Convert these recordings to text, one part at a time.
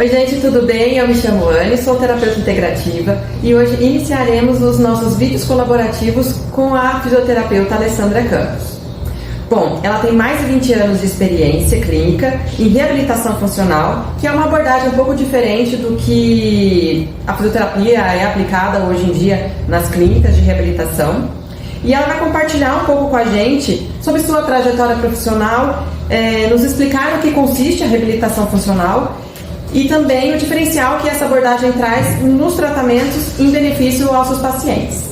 Oi gente, tudo bem? Eu me chamo Anne, sou terapeuta integrativa e hoje iniciaremos os nossos vídeos colaborativos com a fisioterapeuta Alessandra Campos. Bom, ela tem mais de 20 anos de experiência clínica em reabilitação funcional, que é uma abordagem um pouco diferente do que a fisioterapia é aplicada hoje em dia nas clínicas de reabilitação. E ela vai compartilhar um pouco com a gente sobre sua trajetória profissional, nos explicar no que consiste a reabilitação funcional e também o diferencial que essa abordagem traz nos tratamentos em benefício aos seus pacientes.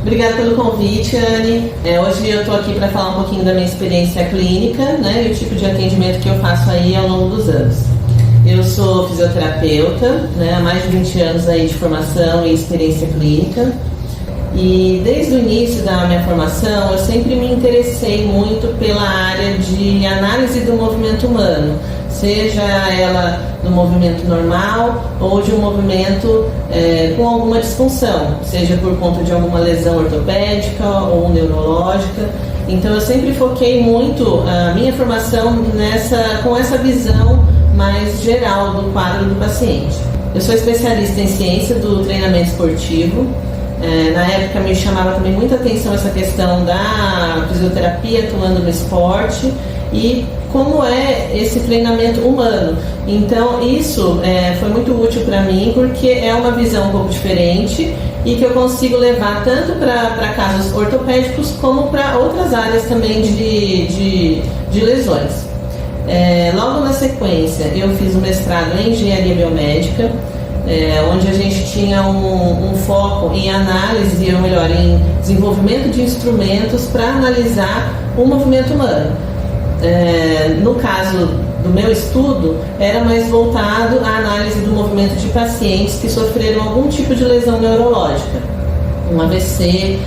Obrigada pelo convite, Anne. Hoje eu estou aqui para falar um pouquinho da minha experiência clínica, né, e o tipo de atendimento que eu faço aí ao longo dos anos. Eu sou fisioterapeuta, né, há mais de 20 anos aí de formação e experiência clínica. E desde o início da minha formação, eu sempre me interessei muito pela área de análise do movimento humano, seja ela no movimento normal ou de um movimento com alguma disfunção, seja por conta de alguma lesão ortopédica ou neurológica. Então eu sempre foquei muito a minha formação com essa visão mais geral do quadro do paciente. Eu sou especialista em ciência do treinamento esportivo. Na época me chamava também muita atenção essa questão da fisioterapia atuando no esporte e como é esse treinamento humano. Então isso foi muito útil para mim porque é uma visão um pouco diferente e que eu consigo levar tanto para casos ortopédicos como para outras áreas também de lesões. Logo na sequência eu fiz um mestrado em engenharia biomédica, onde a gente tinha um foco em análise, ou melhor, em desenvolvimento de instrumentos para analisar o movimento humano. No caso do meu estudo, era mais voltado à análise do movimento de pacientes que sofreram algum tipo de lesão neurológica, um AVC,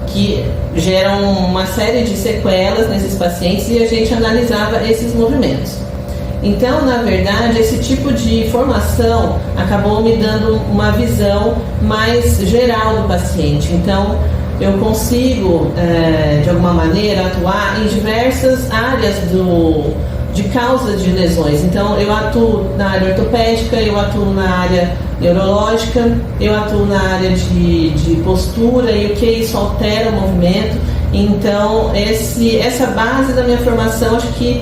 que geram uma série de sequelas nesses pacientes e a gente analisava esses movimentos. Então, na verdade, esse tipo de formação acabou me dando uma visão mais geral do paciente. Então, eu consigo, de alguma maneira, atuar em diversas áreas de causa de lesões. Então, eu atuo na área ortopédica, eu atuo na área neurológica, eu atuo na área de postura e o que isso altera o movimento. Então, essa base da minha formação, acho que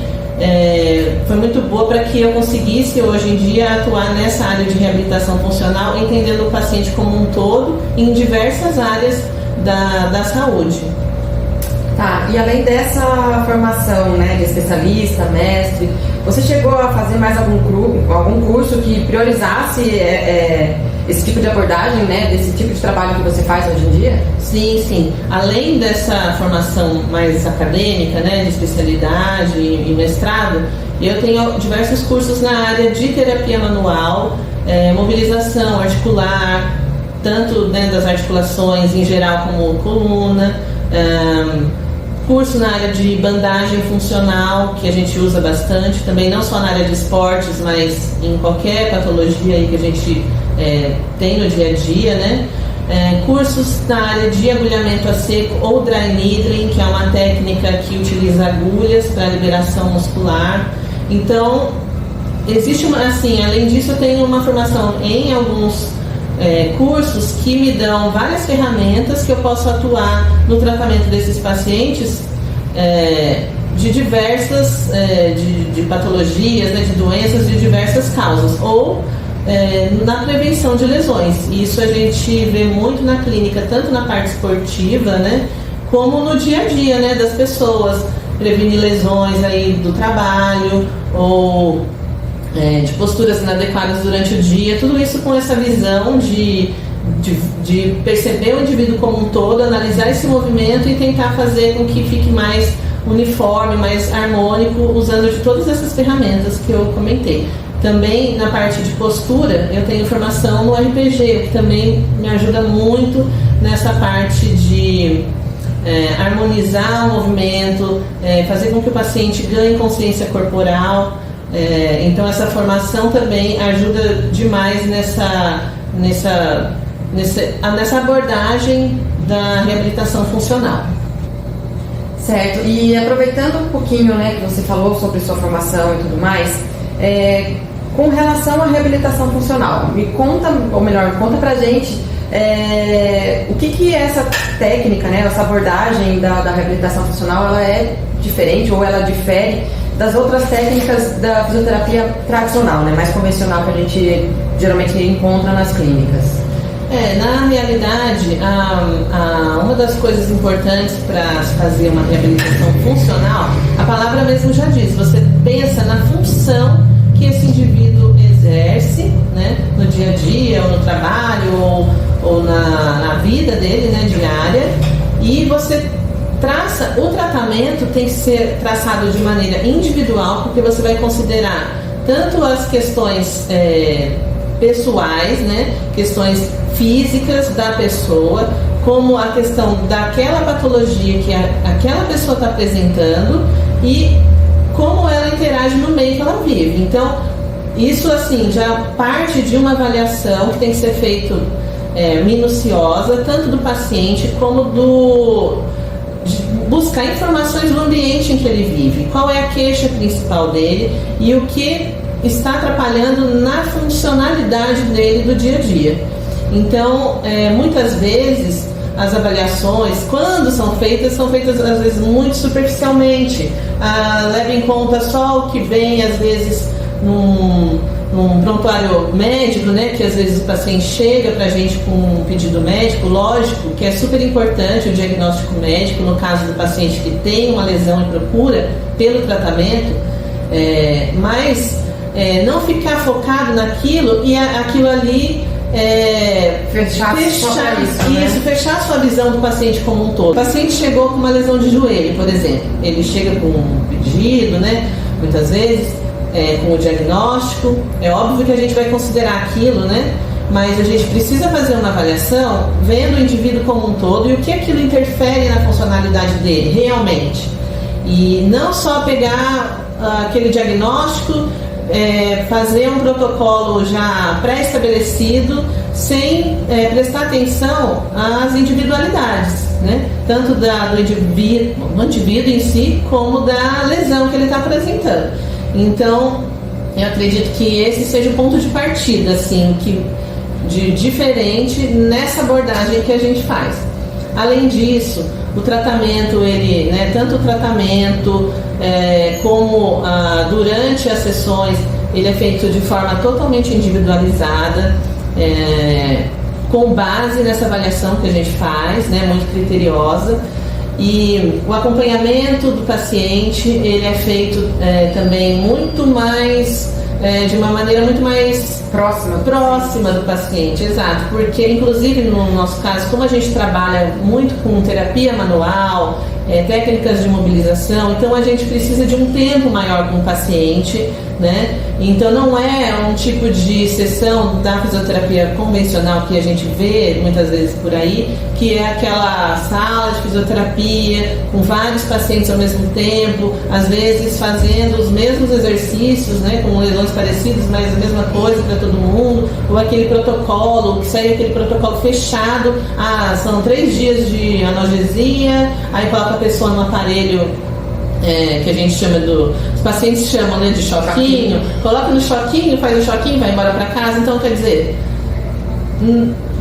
foi muito boa para que eu conseguisse hoje em dia atuar nessa área de reabilitação funcional, entendendo o paciente como um todo em diversas áreas da saúde. Tá, e além dessa formação, né, de especialista, mestre, você chegou a fazer mais algum curso que priorizasse esse tipo de abordagem, né, desse tipo de trabalho que você faz hoje em dia? Sim, sim. Além dessa formação mais acadêmica, né, de especialidade e mestrado, eu tenho diversos cursos na área de terapia manual, mobilização articular, tanto dentro das articulações em geral como coluna, curso na área de bandagem funcional, que a gente usa bastante, também não só na área de esportes, mas em qualquer patologia aí que a gente tem no dia a dia, né? Cursos na área de agulhamento a seco ou dry needling, que é uma técnica que utiliza agulhas para liberação muscular. Então, existe além disso, eu tenho uma formação em alguns cursos que me dão várias ferramentas que eu posso atuar no tratamento desses pacientes de diversas de patologias, né, de doenças de diversas causas, ou na prevenção de lesões. Isso a gente vê muito na clínica, tanto na parte esportiva, né, como no dia a dia, né, das pessoas, prevenir lesões aí do trabalho ou de posturas inadequadas durante o dia, tudo isso com essa visão de perceber o indivíduo como um todo, analisar esse movimento e tentar fazer com que fique mais uniforme, mais harmônico, usando de todas essas ferramentas que eu comentei. Também na parte de postura, eu tenho formação no RPG, que também me ajuda muito nessa parte de harmonizar o movimento, fazer com que o paciente ganhe consciência corporal. Então essa formação também ajuda demais nessa abordagem da reabilitação funcional. Certo, e aproveitando um pouquinho, né, que você falou sobre sua formação e tudo mais, Com relação à reabilitação funcional, me conta, ou melhor, conta pra gente o que essa técnica, né, essa abordagem da reabilitação funcional, ela é diferente ou ela difere das outras técnicas da fisioterapia tradicional, né, mais convencional que a gente geralmente encontra nas clínicas. Na realidade, uma das coisas importantes para se fazer uma reabilitação funcional, a palavra mesmo já diz, você pensa na função que esse indivíduo exerce, né, no dia a dia, ou no trabalho, ou na vida dele, né, diária, e você traça, o tratamento tem que ser traçado de maneira individual, porque você vai considerar tanto as questões pessoais, né, questões físicas da pessoa, como a questão daquela patologia que aquela pessoa está apresentando e como ela interage no meio que ela vive. Então, isso assim já parte de uma avaliação que tem que ser feita minuciosa, tanto do paciente como de buscar informações do ambiente em que ele vive, qual é a queixa principal dele e o que está atrapalhando na funcionalidade dele do dia a dia. Então, muitas vezes as avaliações, quando são feitas às vezes muito superficialmente, leva em conta só o que vem às vezes num prontuário médico, né, que às vezes o paciente chega para a gente com um pedido médico, lógico que é super importante o diagnóstico médico no caso do paciente que tem uma lesão e procura pelo tratamento, mas não ficar focado naquilo e aquilo ali fechar a sua visão do paciente como um todo. O paciente chegou com uma lesão de joelho, por exemplo, ele chega com um pedido, né, muitas vezes com o diagnóstico, é óbvio que a gente vai considerar aquilo, né, mas a gente precisa fazer uma avaliação vendo o indivíduo como um todo e o que aquilo interfere na funcionalidade dele realmente, e não só pegar aquele diagnóstico, fazer um protocolo já pré-estabelecido sem prestar atenção às individualidades, né? Tanto do indivíduo em si como da lesão que ele está apresentando. Então, eu acredito que esse seja o ponto de partida, assim, de diferente nessa abordagem que a gente faz. Além disso, o tratamento, tanto o tratamento como durante as sessões, ele é feito de forma totalmente individualizada, com base nessa avaliação que a gente faz, né, muito criteriosa. E o acompanhamento do paciente, ele é feito também muito mais, de uma maneira muito mais próxima do paciente, exato, porque inclusive no nosso caso, como a gente trabalha muito com terapia manual, técnicas de mobilização, então a gente precisa de um tempo maior com o paciente, né? Então não é um tipo de sessão da fisioterapia convencional que a gente vê muitas vezes por aí, que é aquela sala de fisioterapia com vários pacientes ao mesmo tempo, às vezes fazendo os mesmos exercícios, né, com lesões parecidas, mas a mesma coisa para todo mundo, ou aquele protocolo, que sai aquele protocolo fechado, são 3 dias de analgesia, aí coloca a pessoa no aparelho que a gente chama os pacientes chamam, né, de choquinho, coloca no choquinho, faz o choquinho, vai embora para casa. Então, quer dizer,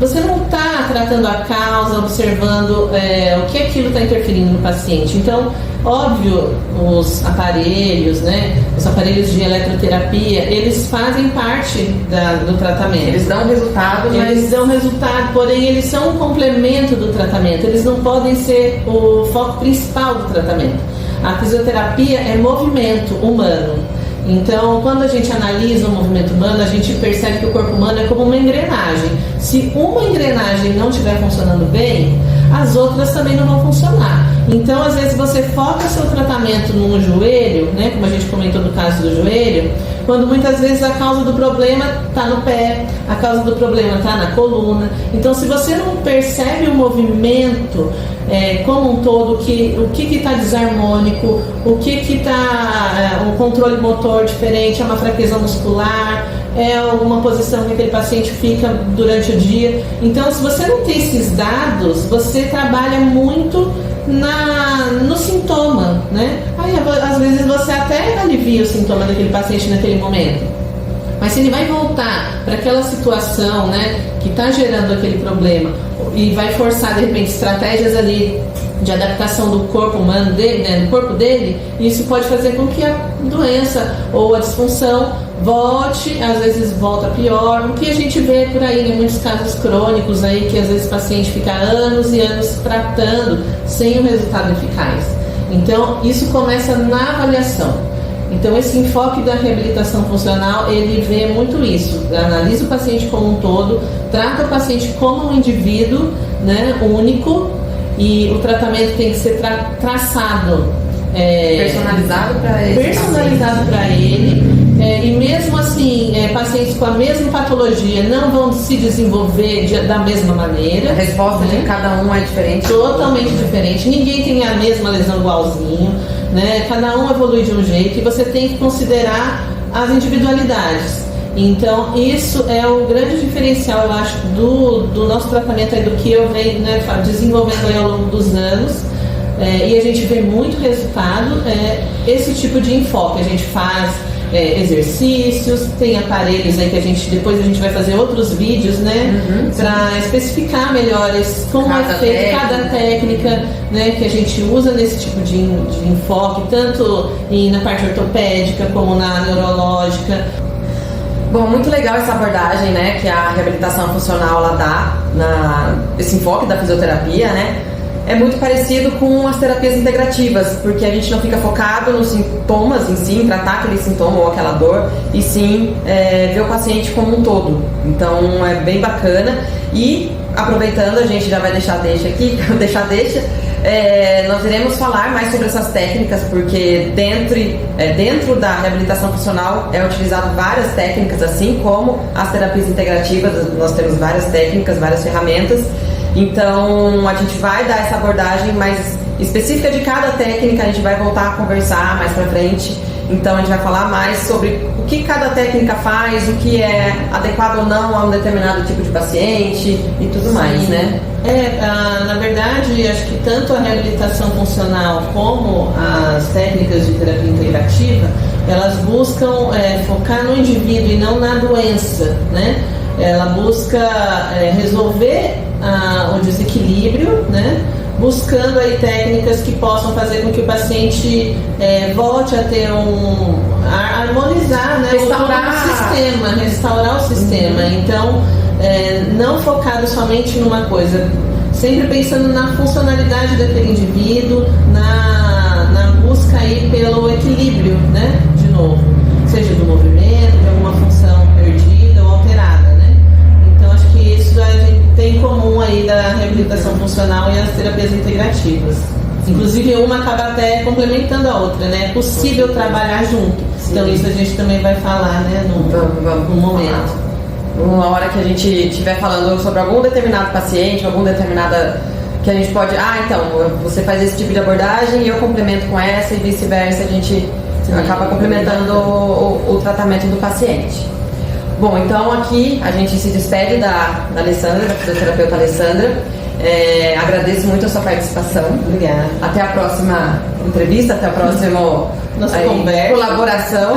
você não está tratando a causa, observando o que aquilo está interferindo no paciente. Então, óbvio, os aparelhos, né, os aparelhos de eletroterapia, eles fazem parte do tratamento. Eles dão resultado, Eles dão resultado, porém eles são um complemento do tratamento. Eles não podem ser o foco principal do tratamento. A fisioterapia é movimento humano. Então, quando a gente analisa o movimento humano, a gente percebe que o corpo humano é como uma engrenagem. Se uma engrenagem não estiver funcionando bem, as outras também não vão funcionar. Então, às vezes, você foca seu tratamento no joelho, né, como a gente comentou no caso do joelho, quando muitas vezes a causa do problema está no pé, a causa do problema está na coluna. Então, se você não percebe o movimento como um todo, o que está desarmônico, o que está um controle motor diferente, é uma fraqueza muscular, é alguma posição que aquele paciente fica durante o dia. Então, se você não tem esses dados, você trabalha muito no sintoma, né? Aí, às vezes você até alivia o sintoma daquele paciente naquele momento, Mas se ele vai voltar para aquela situação, né, que está gerando aquele problema e vai forçar, de repente, estratégias ali de adaptação do corpo humano dele, né, do corpo dele, isso pode fazer com que a doença ou a disfunção volte, às vezes volta pior, o que a gente vê por aí, né, muitos casos crônicos aí, que às vezes o paciente fica anos e anos tratando sem o resultado eficaz. Então, isso começa na avaliação. Então, esse enfoque da reabilitação funcional, ele vê muito isso, analisa o paciente como um todo, trata o paciente como um indivíduo, né, único, e o tratamento tem que ser traçado, personalizado para ele. Personalizado para ele. E mesmo assim, pacientes com a mesma patologia não vão se desenvolver da mesma maneira. A resposta de cada um é diferente. Totalmente diferente. Ninguém tem a mesma lesão igualzinho, né? Cada um evolui de um jeito e você tem que considerar as individualidades. Então, isso é o grande diferencial, eu acho, do nosso tratamento, do que eu venho, né, desenvolvendo aí ao longo dos anos. E a gente vê muito resultado, esse tipo de enfoque. A gente faz exercícios, tem aparelhos aí que depois a gente vai fazer outros vídeos, né, para especificar melhor como é feita cada técnica, né, que a gente usa nesse tipo de enfoque, tanto na parte ortopédica como na neurológica. Bom, muito legal essa abordagem, né, que a reabilitação funcional ela dá, esse enfoque da fisioterapia, né. É muito parecido com as terapias integrativas, porque a gente não fica focado nos sintomas em si, em tratar aquele sintoma ou aquela dor, e sim ver o paciente como um todo. Então é bem bacana. E aproveitando, a gente já vai deixar deixa aqui, nós iremos falar mais sobre essas técnicas, porque dentro da reabilitação funcional é utilizado várias técnicas, assim como as terapias integrativas. Nós temos várias técnicas, várias ferramentas. Então a gente vai dar essa abordagem mais específica de cada técnica, a gente vai voltar a conversar mais pra frente. Então a gente vai falar mais sobre o que cada técnica faz, o que é adequado ou não a um determinado tipo de paciente e tudo mais, né? Na verdade, acho que tanto a reabilitação funcional como as técnicas de terapia integrativa, elas buscam focar no indivíduo e não na doença, né? Ela busca resolver o desequilíbrio, né? Buscando aí técnicas que possam fazer com que o paciente volte a ter harmonizar, né, restaurar o sistema. Então, não focado somente numa coisa, sempre pensando na funcionalidade daquele indivíduo, na busca aí pelo equilíbrio, né, de novo, seja do movimento, de alguma função perdida ou alterada, né. Então, acho que isso a gente tem em comum aí da reabilitação funcional e as terapias integrativas. Inclusive, uma acaba até complementando a outra, né? É possível trabalhar junto. Sim. Então, isso a gente também vai falar, né, no momento. Uma hora que a gente estiver falando sobre algum determinado paciente, algum determinada... que a gente pode... então, você faz esse tipo de abordagem e eu complemento com essa e vice-versa. A gente acaba complementando o tratamento do paciente. Bom, então aqui a gente se despede da Alessandra, da fisioterapeuta Alessandra. Agradeço muito a sua participação. Obrigada. Até a próxima entrevista, até a próxima colaboração.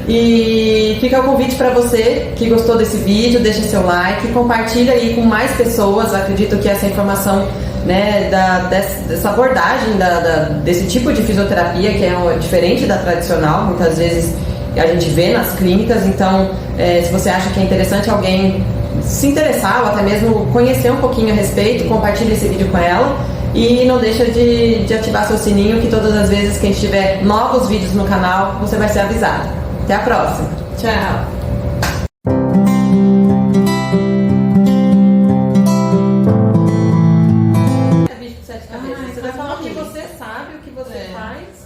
E fica o convite para você que gostou desse vídeo, deixa seu like, compartilha aí com mais pessoas. Acredito que essa informação, né, dessa abordagem desse tipo de fisioterapia, que é diferente da tradicional, muitas vezes a gente vê nas clínicas. Então, se você acha que é interessante alguém se interessar ou até mesmo conhecer um pouquinho a respeito, compartilhe esse vídeo com ela e não deixa de ativar seu sininho, que todas as vezes que a gente tiver novos vídeos no canal, você vai ser avisado. Até a próxima. Tchau. Você vai falar o que você sabe, o que você faz.